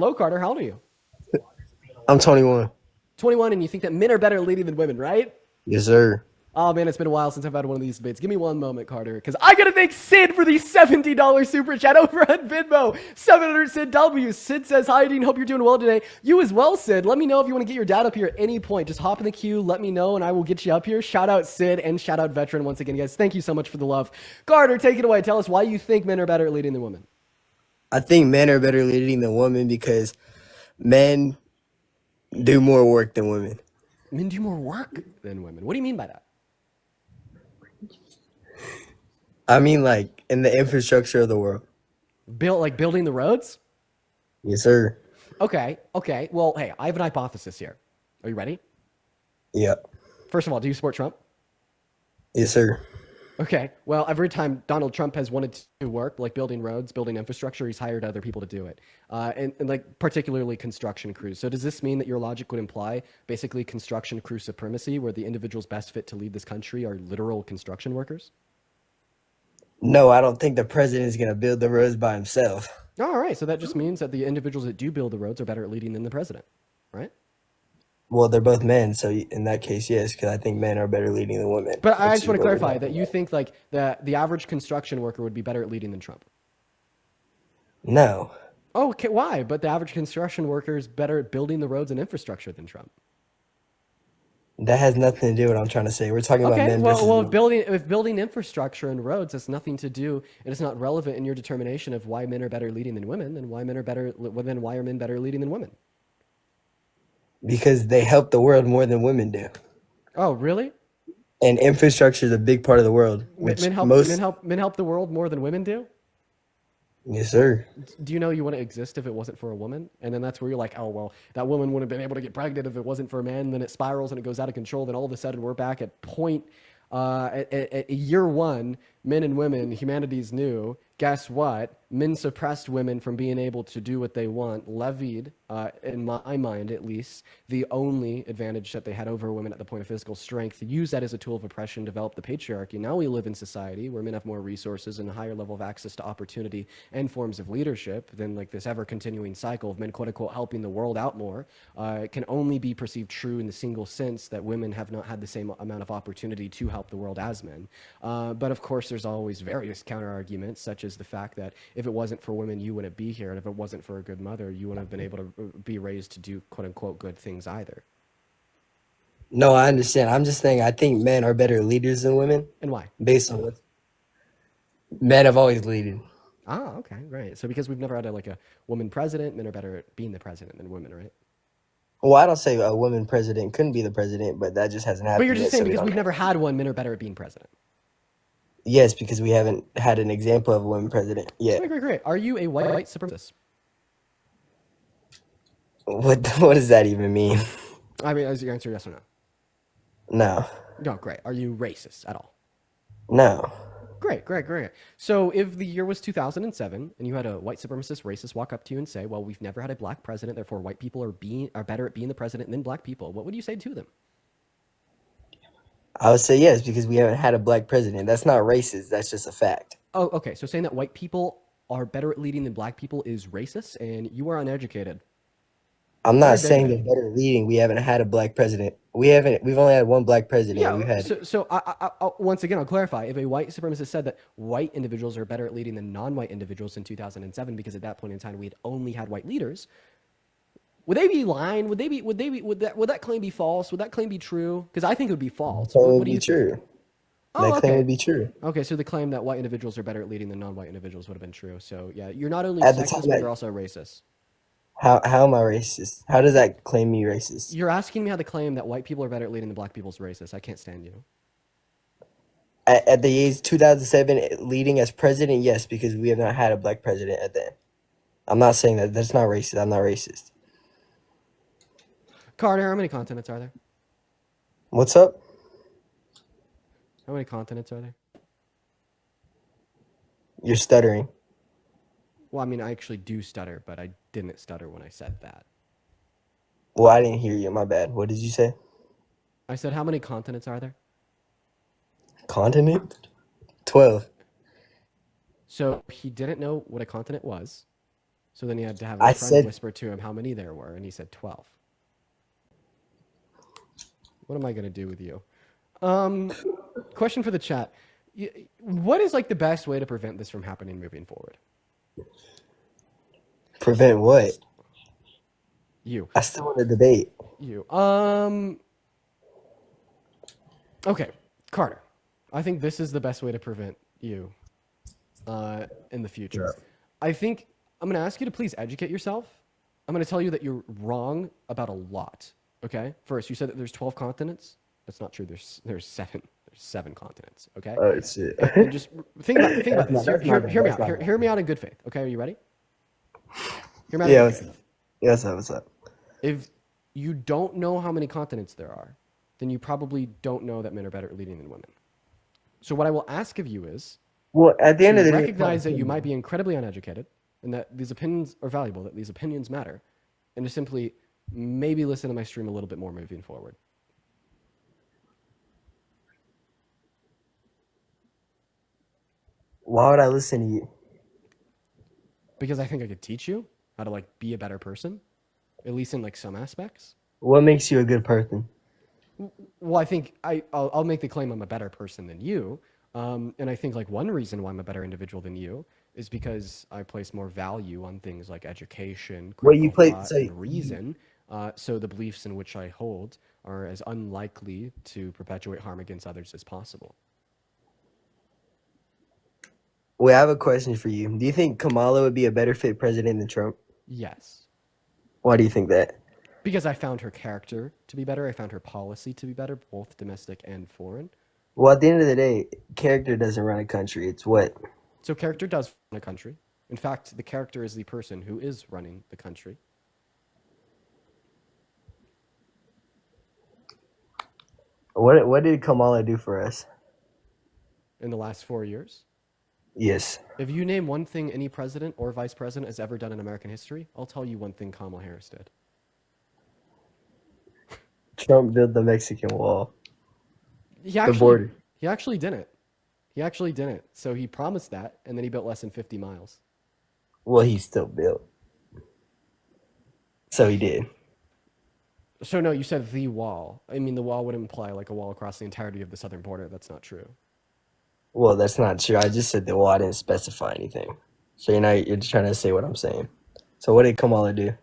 hello, Carter. How old are you? I'm 21. 21, and you think that men are better at leading than women, right? Yes, sir. Oh man, it's been a while since I've had one of these debates. Give me one moment, Carter, because I gotta thank Sid for the $70 super chat over on Venmo. 700 Sid W. Sid says, "Hi, Dean. Hope you're doing well today. You as well, Sid. Let me know if you want to get your dad up here at any point. Just hop in the queue, let me know, and I will get you up here." Shout out Sid and shout out Veteran once again, guys. Thank you so much for the love. Carter, take it away. Tell us why you think men are better at leading than women. I think men are better leading than women because men do more work than women. Men do more work than women. What do you mean by that? I mean, like, in the infrastructure of the world. Building the roads? Yes, sir. Okay. Well, hey, I have an hypothesis here. Are you ready? Yeah. First of all, do you support Trump? Yes, sir. Okay. Well, every time Donald Trump has wanted to work, like building roads, building infrastructure, he's hired other people to do it. And like particularly construction crews. So does this mean that your logic would imply basically construction crew supremacy, where the individuals best fit to lead this country are literal construction workers? No, I don't think the president is going to build the roads by himself. All right. So that just means that the individuals that do build the roads are better at leading than the president, right? Well, they're both men, so in that case, yes, because I think men are better leading than women. But I just want to clarify that you think like the average construction worker would be better at leading than Trump. No. Oh, okay. Why? But the average construction worker is better at building the roads and infrastructure than Trump. That has nothing to do with what I'm trying to say. We're talking about Okay, men versus well, women. if building infrastructure and roads has nothing to do, and it's not relevant in your determination of why men are better leading than women, then why are men better leading than women? Because they help the world more than women do. Oh, really? And infrastructure is a big part of the world, which Men help the world more than women do? Yes, sir. Do you know you wouldn't exist if it wasn't for a woman? And then that's where you're like, oh, well, that woman wouldn't have been able to get pregnant if it wasn't for a man. And then it spirals and it goes out of control. Then all of a sudden we're back at at year one, men and women, humanity's new. Guess what? Men suppressed women from being able to do what they want, levied, in my mind at least, the only advantage that they had over women at the point of physical strength, used that as a tool of oppression, developed the patriarchy. Now we live in society where men have more resources and a higher level of access to opportunity and forms of leadership than like this ever-continuing cycle of men, quote-unquote, helping the world out more. It can only be perceived true in the single sense that women have not had the same amount of opportunity to help the world as men. But of course, there's always various counter-arguments, such as the fact that if it wasn't for women, you wouldn't be here. And if it wasn't for a good mother, you wouldn't have been able to be raised to do quote unquote good things either. No, I understand. I'm just saying I think men are better leaders than women. And why? Based on what men have always led. Ah, okay, right. So because we've never had a woman president, men are better at being the president than women, right? Well, I don't say a woman president couldn't be the president, but that just hasn't happened. But you're just yet, saying so because we've never had one, men are better at being president. Yes, because we haven't had an example of a woman president yet. Great. Are you a white supremacist? What does that even mean? I mean, is your answer yes or no? No. No, great. Are you racist at all? No. Great. So if the year was 2007 and you had a white supremacist racist walk up to you and say, well, we've never had a black president, therefore white people are better at being the president than black people, what would you say to them? I would say yes, because we haven't had a black president. That's not racist. That's just a fact. Oh, okay. So saying that white people are better at leading than black people is racist, and you are uneducated. I'm not saying they're better leading. We haven't had a black president. We've only had one black president. Yeah. We've had. So once again, I'll clarify. If a white supremacist said that white individuals are better at leading than non-white individuals in 2007, because at that point in time we had only had white leaders, would they be lying? Would that claim be false? Would that claim be true? Because I think it would be false. What do you think? Oh, that claim would be true. Okay, so the claim that white individuals are better at leading than non-white individuals would have been true. So yeah, you're not only sexist, but you're also racist. How am I racist? How does that claim me racist? You're asking me how to claim that white people are better at leading than black people's racist. I can't stand you. At the age 2007, leading as president, yes, because we have not had a black president at then. I'm not saying that. That's not racist. I'm not racist. Carter, how many continents are there? What's up? How many continents are there? You're stuttering. Well, I mean, I actually do stutter, but I didn't stutter when I said that. Well, I didn't hear you. My bad. What did you say? I said, how many continents are there? Continent? 12. So he didn't know what a continent was. So then he had to have his I friend said whisper to him how many there were, and he said 12. What am I going to do with you? Question for the chat. What is like the best way to prevent this from happening moving forward? prevent what? You. I still want to debate. You. Okay, Carter. I think this is the best way to prevent you in the future. I think I'm going to ask you to please educate yourself. I'm going to tell you that you're wrong about a lot. Okay. First, you said that there's 12 continents. That's not true. There's seven. There's 7 continents. Okay. Oh shit. And just think about this. That's not bad. Hear me That's out. not bad. Hear me out in good faith. Okay. Are you ready? Hear me out in Yeah, good what's faith. up? Yeah, what's up? If you don't know how many continents there are, then you probably don't know that men are better at leading than women. So what I will ask of you is Well, at the end to of the day, recognize that you might be incredibly uneducated and that these opinions are valuable, that these opinions matter, and to simply maybe listen to my stream a little bit more moving forward. why would I listen to you? Because I think I could teach you how to like be a better person, at least in like some aspects. What makes you a good person? Well, I think I'll make the claim I'm a better person than you. And I think like one reason why I'm a better individual than you is because I place more value on things like education, What you critical play? thought, So and reason. So the beliefs in which I hold are as unlikely to perpetuate harm against others as possible. wait, I have a question for you. Do you think Kamala would be a better fit president than Trump? Yes. Why do you think that? Because I found her character to be better. I found her policy to be better, both domestic and foreign. Well, at the end of the day, character doesn't run a country. It's what? So character does run a country. In fact, the character is the person who is running the country. What did Kamala do for us? In the last 4 years. Yes. If you name one thing any president or vice president has ever done in American history, I'll tell you one thing Kamala Harris did. Trump built the Mexican wall. He The actually, border. he actually didn't. He actually didn't. So he promised that, and then he built less than 50 miles. Well, he still built. So he did. So no, you said the wall. I mean, the wall would imply like a wall across the entirety of the southern border. That's not true. Well, that's not true. I just said the wall. I didn't specify anything. So you're just trying to say what I'm saying. So what did Kamala do?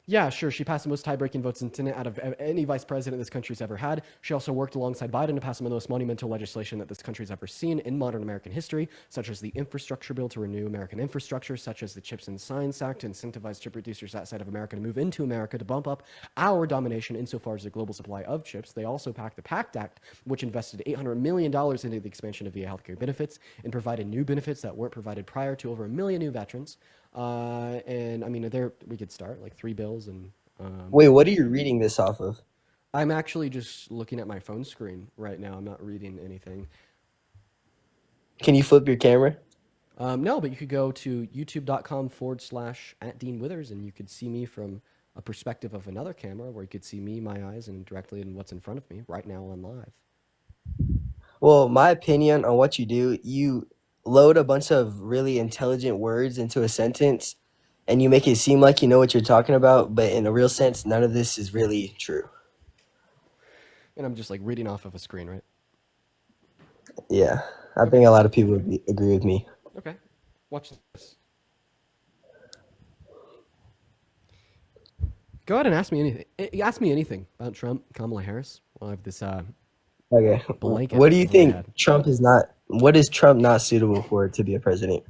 Yeah, sure. She passed the most tie-breaking votes in the Senate out of any vice president this country's ever had. She also worked alongside Biden to pass some of the most monumental legislation that this country's ever seen in modern American history, such as the infrastructure bill to renew American infrastructure, such as the Chips and Science Act to incentivize chip producers outside of America to move into America to bump up our domination insofar as the global supply of chips. They also passed the PACT Act, which invested $800 million into the expansion of VA healthcare benefits and provided new benefits that weren't provided prior to over 1 million new veterans. And I mean, there we could start like 3 bills and. Wait, what are you reading this off of? I'm actually just looking at my phone screen right now. I'm not reading anything. Can you flip your camera? No, but you could go to youtube.com/@DeanWithers and you could see me from a perspective of another camera where you could see me, my eyes, and directly in what's in front of me right now on live. Well, my opinion on what you do, you load a bunch of really intelligent words into a sentence and you make it seem like you know what you're talking about, but in a real sense, none of this is really true. And I'm just like reading off of a screen, right? Yeah, I think a lot of people would agree with me. Okay. Watch this. Go ahead and ask me anything. Ask me anything about Trump, Kamala Harris. I'll have this Okay, blanket. what do you over my think head. Trump is not? What is Trump not suitable for to be a president?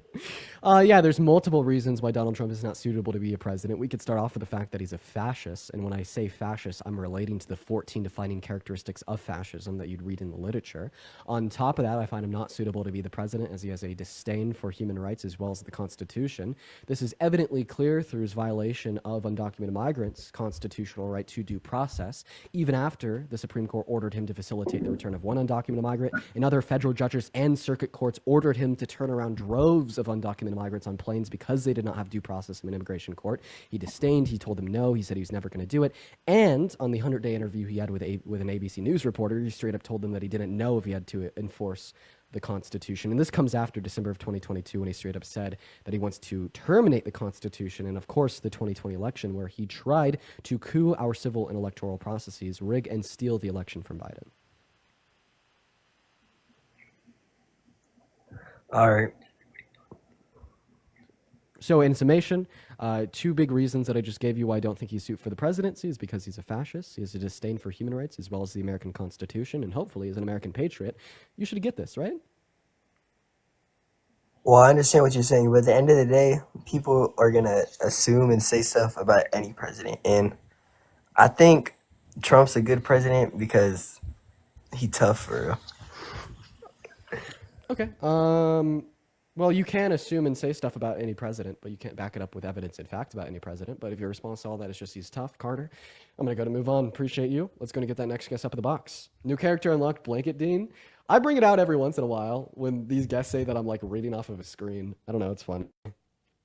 Yeah, there's multiple reasons why Donald Trump is not suitable to be a president. We could start off with the fact that he's a fascist. And when I say fascist, I'm relating to the 14 defining characteristics of fascism that you'd read in the literature. On top of that, I find him not suitable to be the president as he has a disdain for human rights as well as the Constitution. This is evidently clear through his violation of undocumented migrants' constitutional right to due process, even after the Supreme Court ordered him to facilitate the return of one undocumented migrant, and other federal judges and circuit courts ordered him to turn around droves of undocumented migrants on planes because they did not have due process in an immigration court. He disdained. He told them no. He said he was never going to do it. And on the 100-day interview he had with an ABC News reporter, he straight up told them that he didn't know if he had to enforce the Constitution. And this comes after December of 2022 when he straight up said that he wants to terminate the Constitution. And of course, the 2020 election, where he tried to coup our civil and electoral processes, rig and steal the election from Biden. All right. So, in summation, two big reasons that I just gave you why I don't think he's suited for the presidency is because he's a fascist. He has a disdain for human rights as well as the American Constitution, and hopefully, as an American patriot, you should get this, right? Well, I understand what you're saying, but at the end of the day, people are gonna assume and say stuff about any president, and I think Trump's a good president because he tough for real. Okay. Well, you can assume and say stuff about any president, but you can't back it up with evidence and fact about any president. But if your response to all that is just he's tough, Carter, I'm going to go to move on. Appreciate you. Let's go and get that next guest up in the box. New character unlocked, Blanket Dean. I bring it out every once in a while when these guests say that I'm like reading off of a screen. I don't know. It's fun.